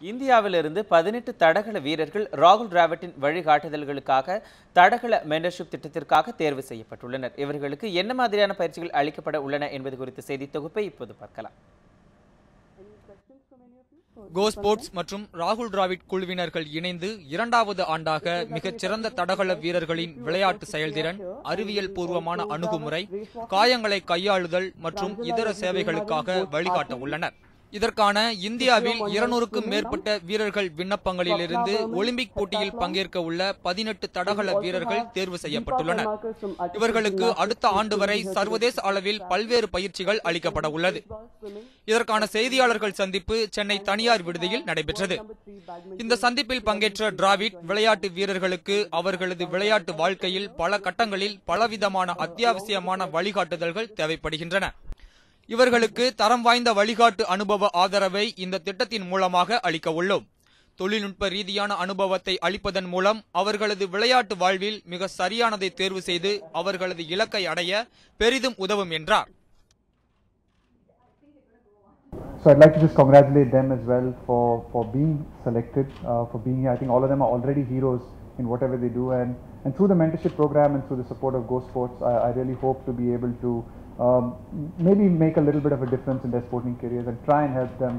இந்தியாவிலிருந்து 18 தடகள வீரர்கள் ராகுல் டிராவிட்டின் வழிகாட்டுதல்களுக்காக தடகள மென்டர்ஷிப் திட்டத்திற்காக தேர்வு செய்யப்பட்டுள்ளனர். இவர்களுக்கு என்ன மாதிரியான பயிற்சிகள் அளிக்கப்பட உள்ளன என்பது குறித்த செய்தி தொகுப்பை இப்போது பார்க்கலாம். கோ ஸ்போர்ட்ஸ் மற்றும் ராகுல் டிராவிட் குழுவினர்கள் இணைந்து இரண்டாவது ஆண்டாக மிகச்சிறந்த தடகள வீரர்களின் விளையாட்டு செயல்திறன், அறிவியல் பூர்வமான அணுகுமுறை, காயங்களை கையாளுதல் மற்றும் இதர சேவைகளுக்காக வழிகாட்ட உள்ளனர். இதற்கான இந்தியாவில் 200க்கும் மேற்பட்ட வீரர்கள் விண்ணப்பங்களிலிருந்து ஒலிம்பிக் போட்டியில் பங்கேற்க உள்ள 18 தடகள வீரர்கள் தேர்வு செய்யப்பட்டுள்ளனர். இவர்களுக்கு அடுத்த ஆண்டு வரை சர்வதேச அளவில் பல்வேறு பயிற்சிகள் அளிக்கப்பட உள்ளது. இதற்கான செய்தியாளர்கள் சந்திப்பு சென்னை தனியார் விடுதியில் நடைபெற்றது. இந்த சந்திப்பில் பங்கேற்ற டிராவிட் விளையாட்டு வீரர்களுக்கு அவர்களது விளையாட்டு வாழ்க்கையில் பல கட்டங்களில் பலவிதமான அத்தியாவசியமான வழிகாட்டுதல்கள் தேவைப்படுகின்றன. இவர்களுக்கு தரம் வாய்ந்த வழிகாட்டு அனுபவ ஆதரவை இந்த திட்டத்தின் மூலமாக அளிக்க உள்ளோம். தொழில்நுட்ப ரீதியான அனுபவத்தை அளிப்பதன் மூலம் அவர்களது விளையாட்டு வாழ்வில் மிக சரியானதை தேர்வு செய்து அவர்களது இலக்கை அடைய பெரிதும் உதவும் என்றார். So I'd like to just congratulate them as well for being selected, for being here. I think all of them are already heroes in whatever they do, and through the mentorship program and through the support of Go Sports, I really hope to be able to maybe make a little bit of a difference in their sporting careers and try and help them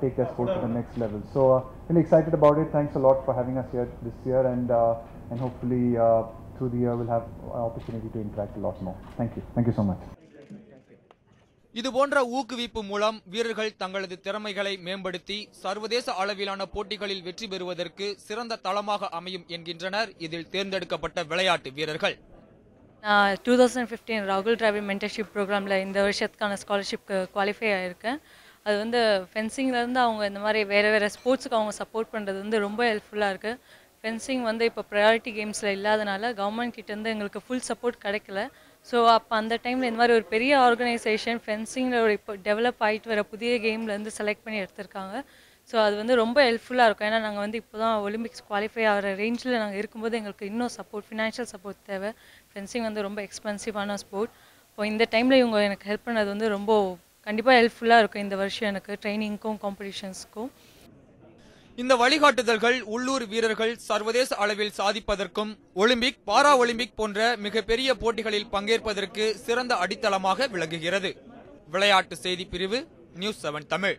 take their sport to the next level. So really excited about it. Thanks a lot for having us here this year, and hopefully through the year we'll have an opportunity to interact a lot more. Thank you so much. இதுபோன்ற ஊக்குவிப்பு மூலம் வீரர்கள் தங்களது திறமைகளை மேம்படுத்தி சர்வதேச அளவிலான போட்டிகளில் வெற்றி பெறுவதற்கு சிறந்த தளமாக அமையும் என்கின்றனர் இதில் தேர்ந்தெடுக்கப்பட்ட விளையாட்டு வீரர்கள். 2015 ராகுல் டிராவிட் மென்டர்ஷிப் ப்ரோக்ராமில் இந்த வருஷத்துக்கான ஸ்காலர்ஷிப்க்கு குவாலிஃபை ஆகியிருக்கேன். அது வந்து ஃபென்சிங்லேருந்து அவங்க இந்த மாதிரி வேறு ஸ்போர்ட்ஸுக்கு அவங்க சப்போர்ட் பண்ணுறது ரொம்ப ஹெல்ப்ஃபுல்லாக இருக்குது. ஃபென்சிங் இப்போ ப்ரையாரிட்டி கேம்ஸில் இல்லாதனால கவர்மெண்ட் கிட்டேருந்து எங்களுக்கு ஃபுல் சப்போர்ட் கிடைக்கல. ஸோ அப்போ அந்த டைமில் இந்த மாதிரி ஒரு பெரிய ஆர்கனைசேஷன் ஃபென்சிங்கில் ஒரு இப்போ டெவலப் ஆகிட்டு வர புதிய கேம்லேருந்து செலக்ட் பண்ணி எடுத்திருக்காங்க. ஸோ அது ரொம்ப ஹெல்ப்ஃபுல்லாக இருக்கும். ஏன்னா நாங்கள் இப்போ தான் ஒலிம்பிக்ஸ் குவாலிஃபை ஆகிற ரேஞ்சில் நாங்கள் இருக்கும்போது எங்களுக்கு இன்னும் சப்போர்ட், ஃபினான்ஷியல் சப்போர்ட் தேவை. ஃபென்சிங் ரொம்ப எக்ஸ்பென்சிவான ஸ்போர்ட். இப்போ இந்த டைமில் இவங்க எனக்கு ஹெல்ப் பண்ணது ரொம்ப கண்டிப்பாக ஹெல்ப்ஃபுல்லாக இருக்கும் இந்த வருஷம் எனக்கு ட்ரைனிங்க்கும் காம்படிஷன்ஸ்க்கும். இந்த வழிகாட்டுதல்கள் உள்ளூர் வீரர்கள் சர்வதேச அளவில் சாதிப்பதற்கும் ஒலிம்பிக், பாரா ஒலிம்பிக் போன்ற மிகப்பெரிய போட்டிகளில் பங்கேற்பதற்கு சிறந்த அடித்தளமாக விளங்குகிறது. விளையாட்டு செய்தி பிரிவு, நியூஸ் 7 தமிழ்.